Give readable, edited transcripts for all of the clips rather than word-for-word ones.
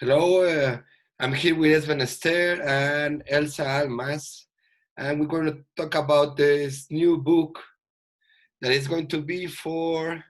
Hello, I'm here with Esben and Elsa Almas, and we're going to talk about this new book that is going to be for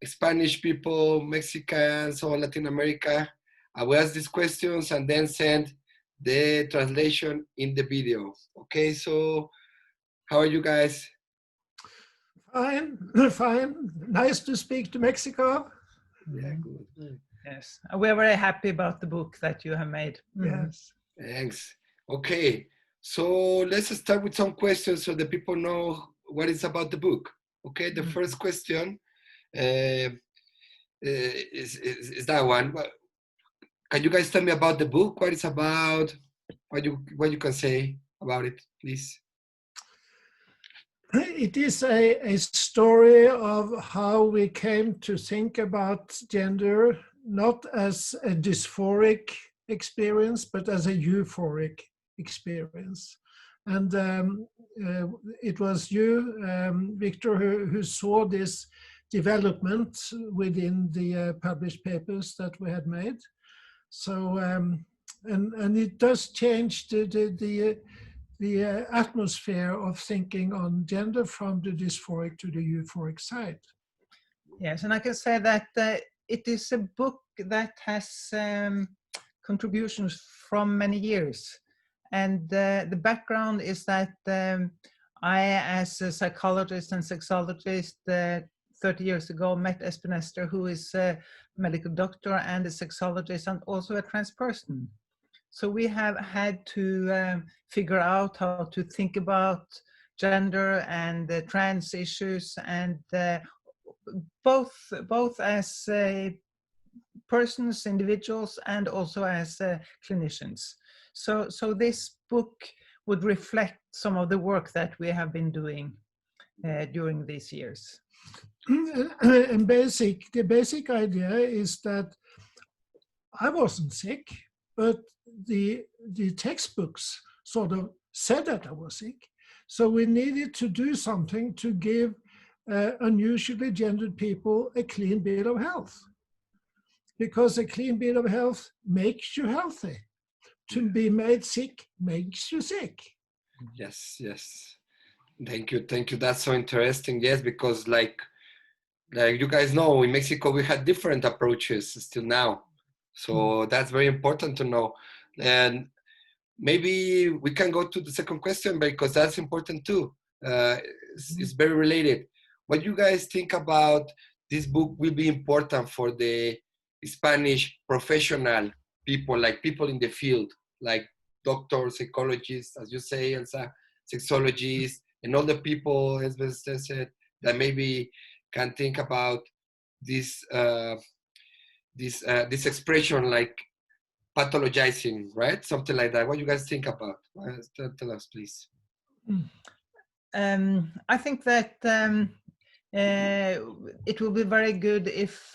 Spanish people, Mexicans, or Latin America. I will ask these questions and then send the translation in the video. Okay, so how are you guys? Fine, fine. Nice to speak to Mexico. Yeah, good. Yes, we're very happy about the book that you have made. Yes. Thanks. Okay, so let's start with some questions so the people know what it's about the book. Okay, the first question is that one. Can you guys tell me about the book? What it's about? What you can say about it, please? It is a story of how we came to think about gender, not as a dysphoric experience, but as a euphoric experience. And it was you, Victor, who saw this development within the published papers that we had made. So, and it does change the atmosphere of thinking on gender from the dysphoric to the euphoric side. Yes, and I can say that it is a book that has contributions from many years. And the background is that I, as a psychologist and sexologist, 30 years ago, met Esben, who is a medical doctor and a sexologist and also a trans person. So we have had to figure out how to think about gender and trans issues, and both as persons, individuals, and also as clinicians. So this book would reflect some of the work that we have been doing during these years. And the basic idea is that I wasn't sick, but the textbooks sort of said that I was sick. So we needed to do something to give unusually gendered people a clean bill of health. Because a clean bill of health makes you healthy. To be made sick makes you sick. Yes. Thank you. That's so interesting. Yes, because like you guys know, in Mexico we had different approaches still now. So that's very important to know. And maybe we can go to the second question because that's important too. It's very related. What you guys think about this book will be important for the Spanish professional people, like people in the field, like doctors, psychologists, as you say, Elsa, sexologists, and all the people, as Esther said, that maybe can think about this this expression like pathologizing, right? Something like that. What do you guys think about? Tell us, please. I think that it will be very good if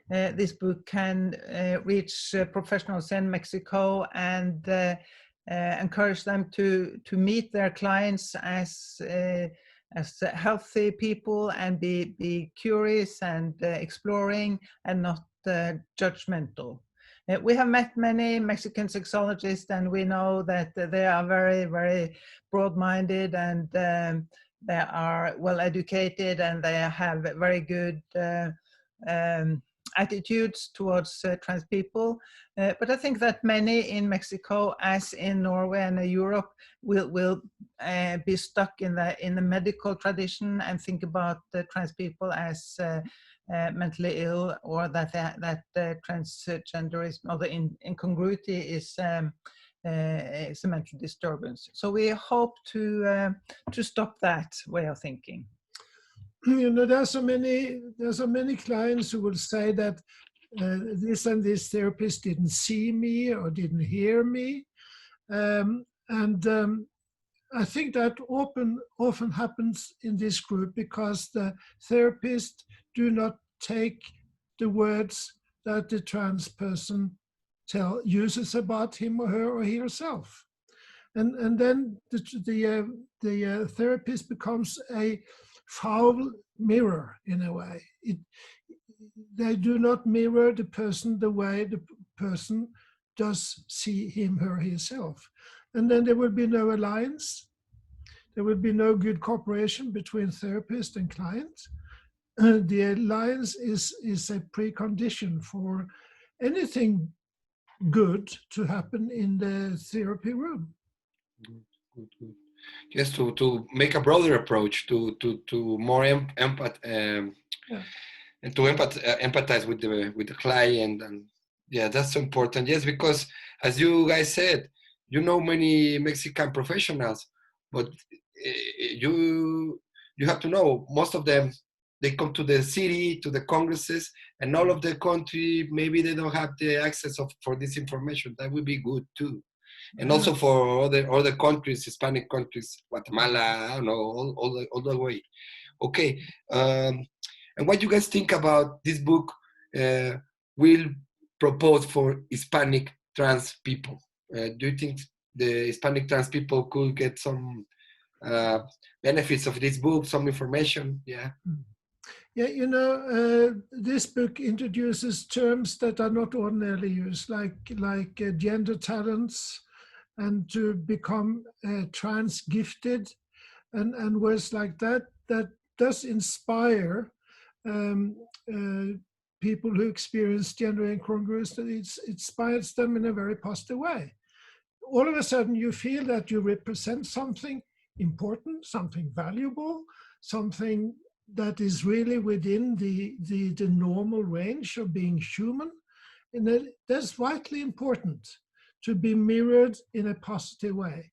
this book can reach professionals in Mexico and encourage them to meet their clients as healthy people and be curious and exploring and not judgmental. We have met many Mexican sexologists, and we know that they are very, very broad-minded, and they are well educated, and they have very good attitudes towards trans people. But I think that many in Mexico, as in Norway and Europe, will be stuck in the medical tradition and think about trans people as mentally ill, or that transgender is, or the incongruity is a mental disturbance. So we hope to stop that way of thinking. You know, there's so many clients who will say that this and this therapist didn't see me or didn't hear me, and I think that often happens in this group because the therapist do not take the words that the trans person uses about him or her or herself, and then the therapist becomes a foul mirror in a way. they do not mirror the person the way the person does see him, her, herself. And then there will be no alliance. There will be no good cooperation between therapist and client. The alliance is a precondition for anything good to happen in the therapy room. Good, good. Yes, to make a broader approach, to more empath, Yeah. and to empathize with the client, and yeah, that's so important. Yes, because as you guys said, you know many Mexican professionals, but you have to know most of them, they come to the city, to the congresses, and all of the country maybe they don't have the access for this information. That would be good too. And also for other countries, Hispanic countries, Guatemala, I don't know, all the way. Okay. And what you guys think about this book will propose for Hispanic trans people? Do you think the Hispanic trans people could get some benefits of this book, some information? Yeah. Yeah, you know, this book introduces terms that are not ordinarily used, like gender talents, and to become trans gifted, and words like that. That does inspire people who experience gender incongruence. It inspires them in a very positive way. All of a sudden, you feel that you represent something important, something valuable, something that is really within the normal range of being human. And that's vitally important to be mirrored in a positive way,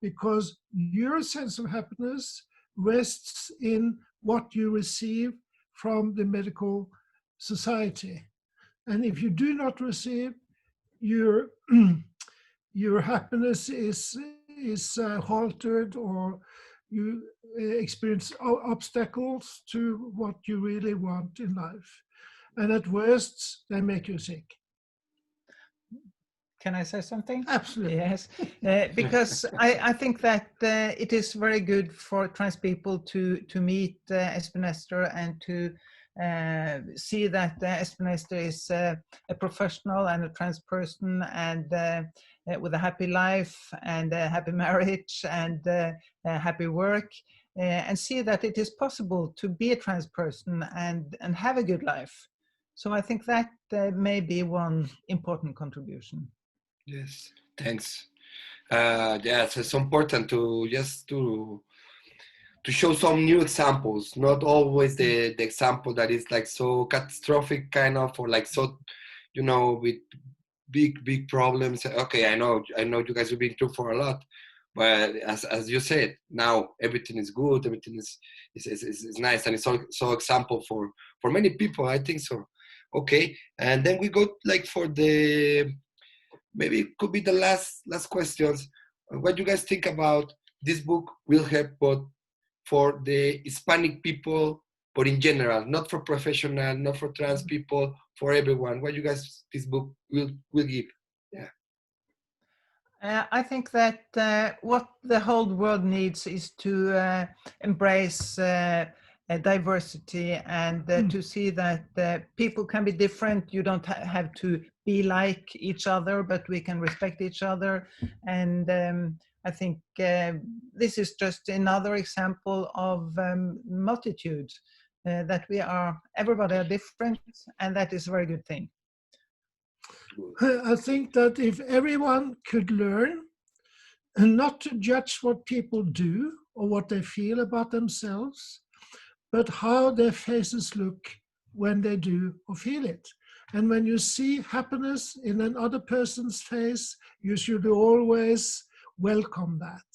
because your sense of happiness rests in what you receive from the medical society. And if you do not receive, your your happiness is halted, or you experience obstacles to what you really want in life. And at worst, they make you sick. Can I say something? Absolutely. Yes, because I think that it is very good for trans people to meet Esben and to see that Esben is a professional and a trans person, and with a happy life and a happy marriage and a happy work, and see that it is possible to be a trans person and have a good life. So I think that may be one important contribution. Yes, thanks. Yes, it's important to just to show some new examples, not always the example that is like so catastrophic kind of, or like so, you know, with big problems. Okay, I know you guys have been through for a lot, but as you said, now everything is good, everything is nice, and it's so example for many people, I think so. Okay, and then we go like for the, maybe it could be the last questions. What you guys think about this book will help both for the Hispanic people, but in general, not for professional, not for trans people, for everyone? What you guys this book will give? Yeah. I think that what the whole world needs is to embrace diversity, and to see that people can be different. You don't have to be like each other, but we can respect each other. And I think this is just another example of multitude, that everybody are different, and that is a very good thing. I think that if everyone could learn and not to judge what people do or what they feel about themselves, but how their faces look when they do or feel it. And when you see happiness in another person's face, you should always welcome that.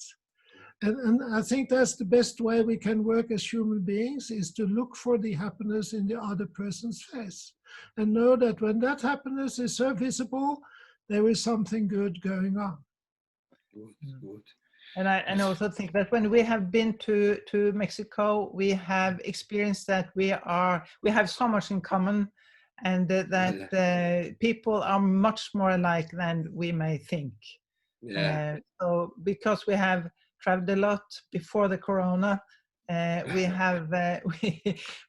And I think that's the best way we can work as human beings, is to look for the happiness in the other person's face, and know that when that happiness is so visible, there is something good going on. Good. And I also think that when we have been to Mexico, we have experienced that we have so much in common, and that people are much more alike than we may think. Yeah. So because we have traveled a lot before the corona, We have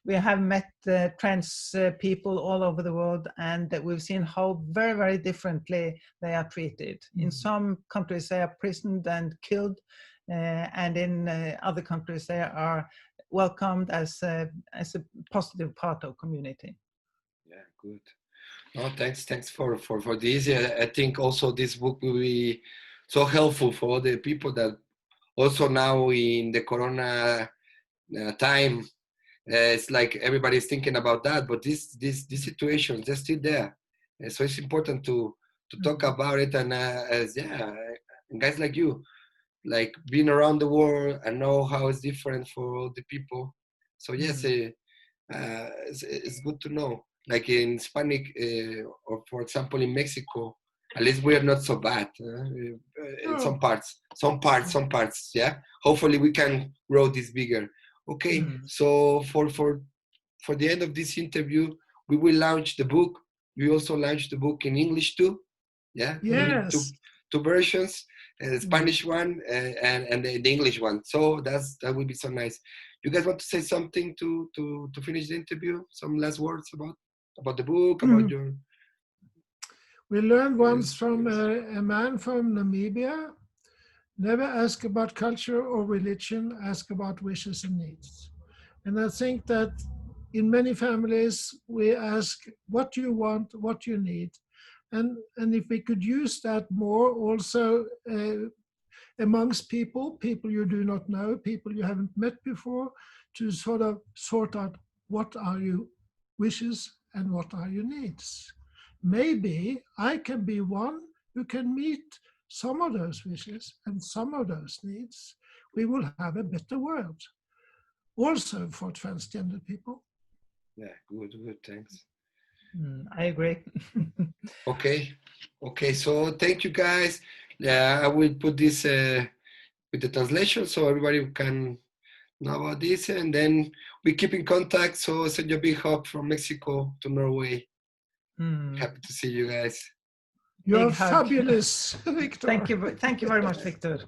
we have met trans people all over the world, and we've seen how very, very differently they are treated. In some countries, they are imprisoned and killed, and in other countries, they are welcomed as a positive part of community. Yeah, good. No, thanks for this. I think also this book will be so helpful for all the people that also now in the Corona time, it's like everybody's thinking about that, but these situations, they're still there. So it's important to talk about it, and as and guys like you, like being around the world and know how it's different for all the people. So yes, it's good to know. Like in Hispanic, or for example in Mexico, at least we're not so bad in some parts. Yeah. Hopefully we can grow this bigger. Okay. So for the end of this interview, we will launch the book. We also launched the book in English too. Yeah. Yes. Two versions, the Spanish one and the English one. So that would be so nice. You guys want to say something to finish the interview? Some last words about the book, about your... We learned once from a man from Namibia, never ask about culture or religion, ask about wishes and needs. And I think that in many families, we ask what you want, what you need. And if we could use that more also amongst people you do not know, people you haven't met before, to sort of sort out what are your wishes and what are your needs. Maybe I can be one who can meet some of those wishes and some of those needs. We will have a better world, also for transgender people. Yeah, good, thanks. I agree. Okay, so thank you guys. I will put this with the translation so everybody can know about this, and then we keep in contact. So send you a big hug from Mexico to Norway. Happy to see you guys. You're fabulous, Victor. Thank you very much, Victor.